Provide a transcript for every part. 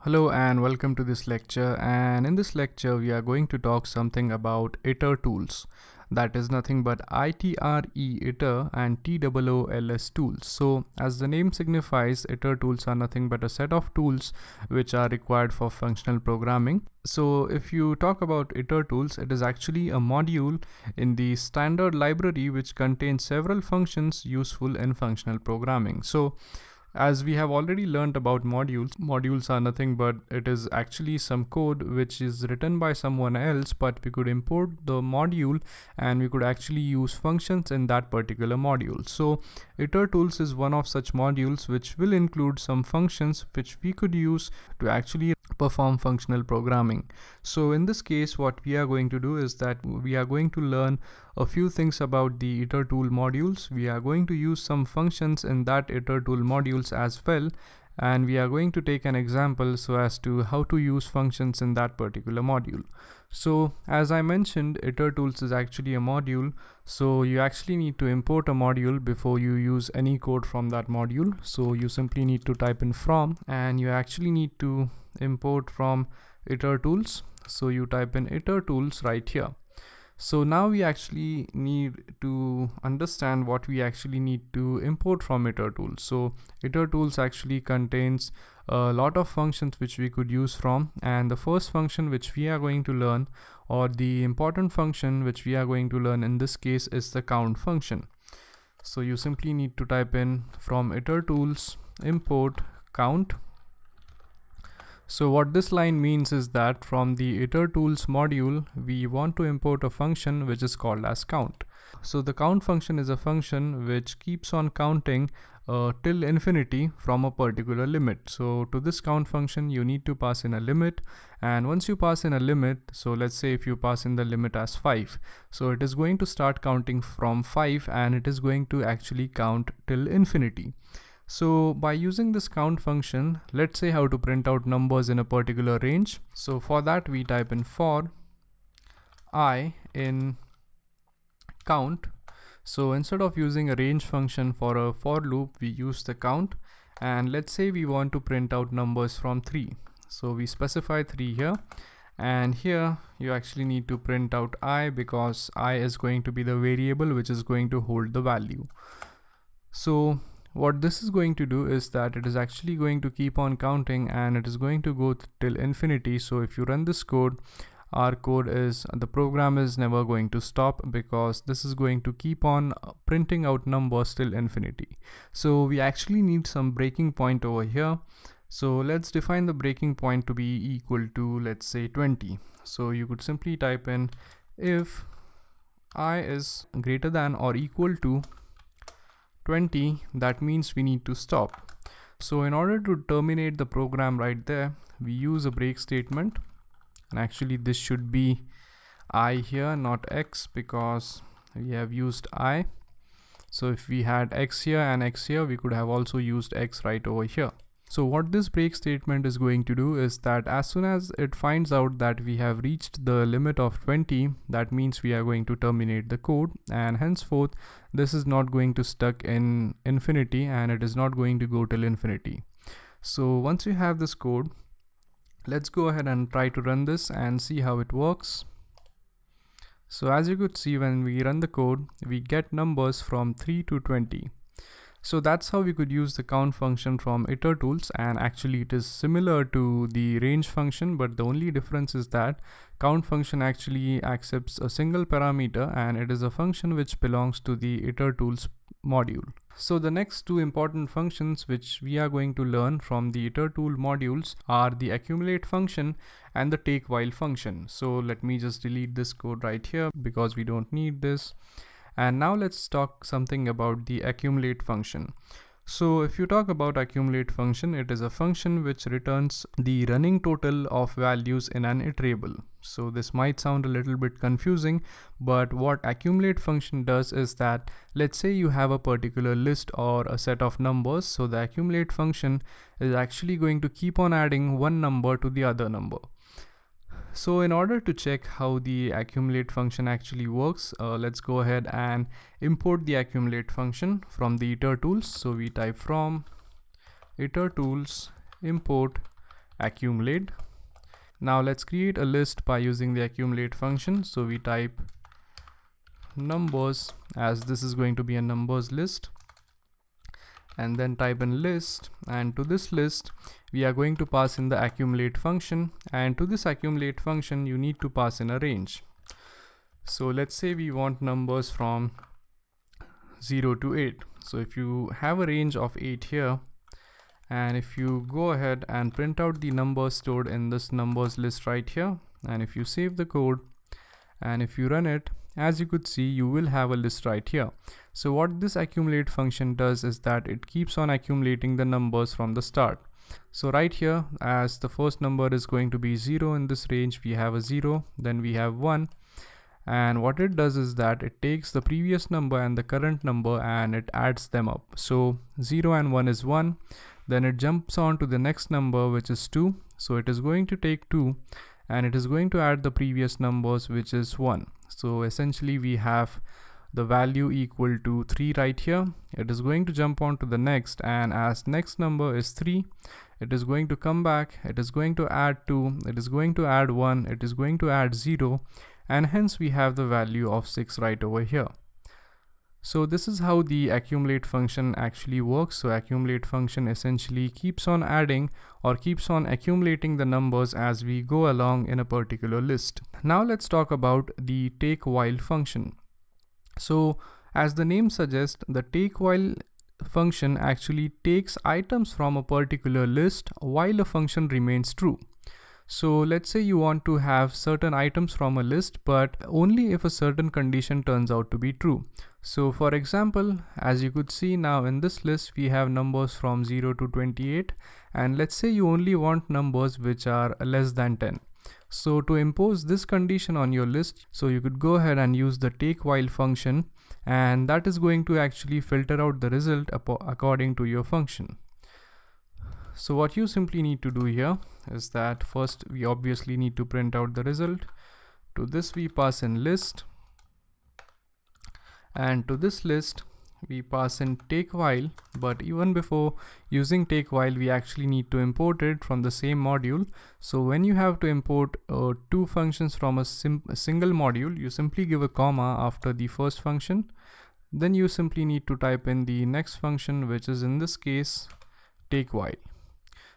Hello and welcome to this lecture, and in this lecture we are going to talk something about Itertools. That is nothing but iter and tools tools. So as the name signifies, Itertools are nothing but a set of tools which are required for functional programming. So if you talk about Itertools, it is actually a module in the standard library which contains several functions useful in functional programming. So as we have already learned about modules are nothing but it is actually some code which is written by someone else, but we could import the module and we could actually use functions in that particular module. So Itertools is one of such modules which will include some functions which we could use to actually perform functional programming. So in this case, what we are going to do is that we are going to learn a few things about the Itertool modules. We are going to use some functions in that Itertool modules as well, and we are going to take an example so as to how to use functions in that particular module. So as I mentioned, Itertools is actually a module, so you actually need to import a module before you use any code from that module. So you simply need to type in from, and you actually need to import from Itertools. So you type in Itertools right here. So now we actually need to understand what we actually need to import from Itertools. So Itertools actually contains a lot of functions which we could use from, and the first function which we are going to learn, or the important function which we are going to learn in this case, is the count function. So you simply need to type in from Itertools import count. So what this line means is that from the Itertools module, we want to import a function which is called as count. So the count function is a function which keeps on counting till infinity from a particular limit. So to this count function, you need to pass in a limit, and once you pass in a limit, so let's say if you pass in the limit as 5, so it is going to start counting from 5 and it is going to actually count till infinity. So by using this count function, let's say how to print out numbers in a particular range. So for that we type in for I in count. So instead of using a range function for a for loop, we use the count, and let's say we want to print out numbers from 3. So we specify 3 here, and here you actually need to print out I, because I is going to be the variable which is going to hold the value. So what this is going to do is that it is actually going to keep on counting and it is going to go till infinity. So if you run this code, the program is never going to stop, because this is going to keep on printing out numbers till infinity. So we actually need some breaking point over here. So let's define the breaking point to be equal to, let's say, 20. So you could simply type in if I is greater than or equal to 20, that means we need to stop. So in order to terminate the program right there, we use a break statement, and actually this should be I here, not X, because we have used I. So if we had X here and X here, we could have also used X right over here. So what this break statement is going to do is that as soon as it finds out that we have reached the limit of 20, that means we are going to terminate the code, and henceforth this is not going to stuck in infinity and it is not going to go till infinity. So once you have this code, let's go ahead and try to run this and see how it works. So as you could see, when we run the code, we get numbers from 3 to 20. So that's how we could use the count function from Itertools, and actually it is similar to the range function, but the only difference is that count function actually accepts a single parameter and it is a function which belongs to the Itertools module. So the next two important functions which we are going to learn from the Itertool modules are the accumulate function and the take while function. So let me just delete this code right here because we don't need this. And now let's talk something about the accumulate function. So if you talk about accumulate function, it is a function which returns the running total of values in an iterable. So this might sound a little bit confusing, but what accumulate function does is that, let's say you have a particular list or a set of numbers. So the accumulate function is actually going to keep on adding one number to the other number. So in order to check how the accumulate function actually works, let's go ahead and import the accumulate function from the Itertools. So we type from Itertools import accumulate. Now let's create a list by using the accumulate function. So we type numbers, as this is going to be a numbers list, and then type in list, and to this list we are going to pass in the accumulate function, and to this accumulate function you need to pass in a range. So let's say we want numbers from 0 to 8. So if you have a range of 8 here, and if you go ahead and print out the numbers stored in this numbers list right here, and if you save the code and if you run it, as you could see, you will have a list right here. So what this accumulate function does is that it keeps on accumulating the numbers from the start. So right here, as the first number is going to be 0 in this range, we have a 0, then we have 1, and what it does is that it takes the previous number and the current number and it adds them up. So 0 and 1 is 1, then it jumps on to the next number, which is 2. So it is going to take 2 and it is going to add the previous numbers, which is 1. So essentially we have the value equal to 3 right here. It is going to jump on to the next, and as next number is 3, it is going to come back, it is going to add 2, it is going to add 1, it is going to add 0, and hence we have the value of 6 right over here. So this is how the accumulate function actually works. So accumulate function essentially keeps on adding or keeps on accumulating the numbers as we go along in a particular list. Now let's talk about the take while function. So as the name suggests, the take while function actually takes items from a particular list while a function remains true. So let's say you want to have certain items from a list, but only if a certain condition turns out to be true. So for example, as you could see now in this list, we have numbers from 0 to 28, and let's say you only want numbers which are less than 10. So to impose this condition on your list, so you could go ahead and use the take while function, and that is going to actually filter out the result according to your function. So what you simply need to do here is that first we obviously need to print out the result. To this we pass in list, and to this list we pass in take while, but even before using take while we actually need to import it from the same module. So when you have to import two functions from a single module, you simply give a comma after the first function, then you simply need to type in the next function, which is in this case take while.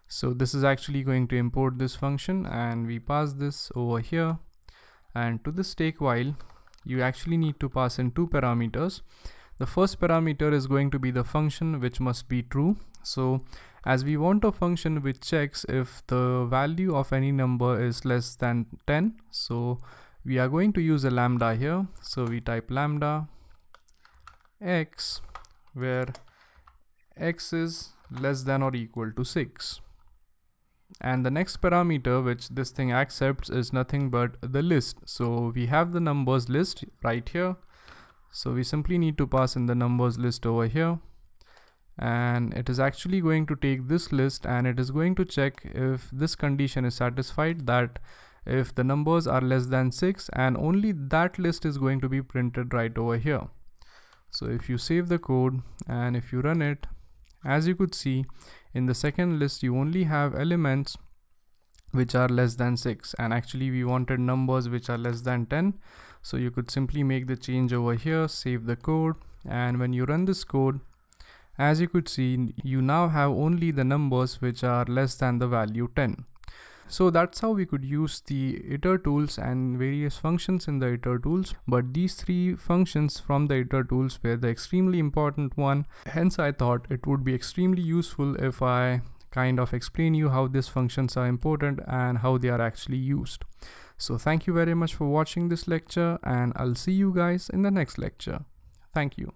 So this is actually going to import this function, and we pass this over here, and to this take while you actually need to pass in two parameters. The first parameter is going to be the function, which must be true. So as we want a function which checks if the value of any number is less than 10, so we are going to use a lambda here. So we type lambda x, where x is less than or equal to 6. And the next parameter which this thing accepts is nothing but the list. So we have the numbers list right here. So we simply need to pass in the numbers list over here, and it is actually going to take this list and it is going to check if this condition is satisfied, that if the numbers are less than 6, and only that list is going to be printed right over here. So if you save the code and if you run it, as you could see, in the second list you only have elements which are less than 6, and actually we wanted numbers which are less than 10. So you could simply make the change over here, save the code, and when you run this code, as you could see, you now have only the numbers which are less than the value 10. So that's how we could use the Itertools and various functions in the Itertools. But these three functions from the Itertools were the extremely important one. Hence I thought it would be extremely useful if I kind of explain you how these functions are important and how they are actually used. So thank you very much for watching this lecture, and I'll see you guys in the next lecture. Thank you.